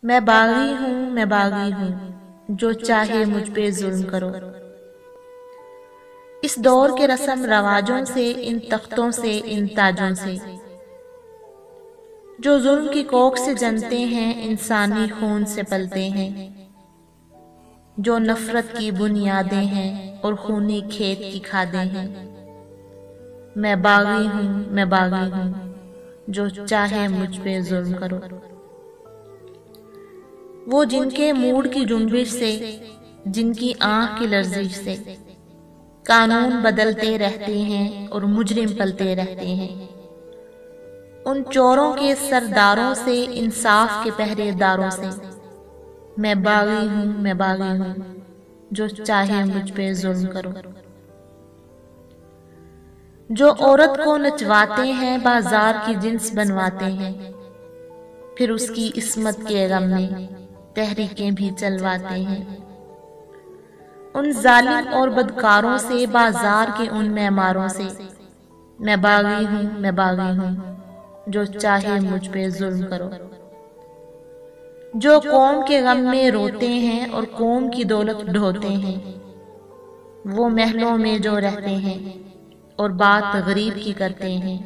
میں باغی ہوں، میں باغی ہوں، جو چاہے مجھ پہ ظلم کرو۔ اس دور کے رسم رواجوں سے، ان تختوں سے، ان تاجوں سے، جو ظلم کی کوکھ سے جنتے ہیں، انسانی خون سے پلتے ہیں، جو نفرت کی بنیادیں ہیں اور خونی کھیت کی کھادیں ہیں۔ میں باغی ہوں، میں باغی ہوں، جو چاہے مجھ پہ ظلم کرو۔ وہ جن کے موڈ کی جنبش سے، جن کی آنکھ کی لرزش سے، قانون بدلتے رہتے ہیں اور مجرم پلتے رہتے ہیں، ان چوروں کے سرداروں سے، انصاف کے پہرے داروں سے، میں باغی ہوں، میں باغی ہوں، جو چاہے مجھ پہ ظلم کرو۔ جو عورت کو نچواتے ہیں، بازار کی جنس بنواتے ہیں، پھر اس کی عصمت کے غم میں تحریکیں بھی چلواتے ہیں، ان ظالم اور بدکاروں سے، بازار کے ان معماروں سے، میں باغی ہوں، میں باغی ہوں، جو چاہے مجھ پہ ظلم کرو۔ جو قوم کے غم میں روتے ہیں اور قوم کی دولت ڈھوتے ہیں، وہ محلوں میں جو رہتے ہیں اور بات غریب کی کرتے ہیں،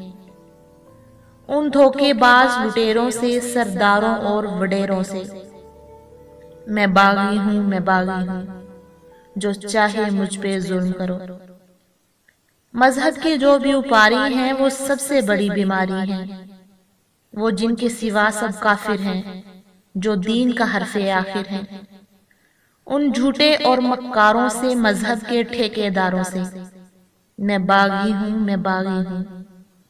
ان دھوکے باز لٹیروں سے، سرداروں اور وڈیروں سے، میں باغی ہوں، میں باغی ہوں، جو چاہے مجھ پہ ظلم کرو۔ مذہب کے جو بھی اوپاری ہیں، وہ سب سے بڑی بیماری ہیں، وہ جن کے سوا سب کافر ہیں، جو دین کا حرف آخر ہیں، ان جھوٹے اور مکاروں سے، مذہب کے ٹھیکے داروں سے، میں باغی ہوں، میں باغی ہوں،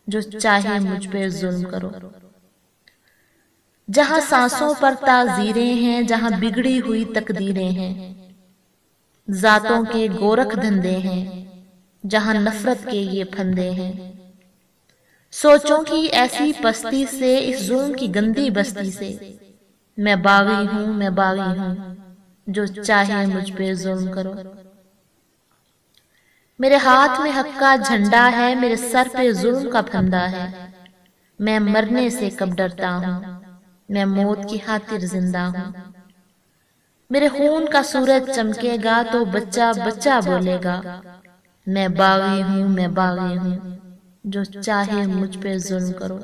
جو چاہے مجھ پہ ظلم کرو۔ جہاں سانسوں پر تعزیریں ہیں، جہاں بگڑی ہوئی تقدیریں ہیں، ذاتوں کے گورکھ دھندے ہیں، جہاں نفرت کے یہ پھندے ہیں، سوچوں کی ایسی پستی سے، اس ظلم کی گندی بستی سے، میں باغی ہوں، میں باغی ہوں، جو چاہے مجھ پہ ظلم کرو۔ میرے ہاتھ میں حق کا جھنڈا ہے، میرے سر پہ ظلم کا پھندا ہے، میں مرنے سے کب ڈرتا ہوں، میں موت کی خاطر زندہ ہوں۔ میرے خون کا سورج چمکے گا تو بچہ بچہ بولے گا، میں باغی ہوں، میں باغی ہوں، جو چاہے مجھ پہ ظلم کرو۔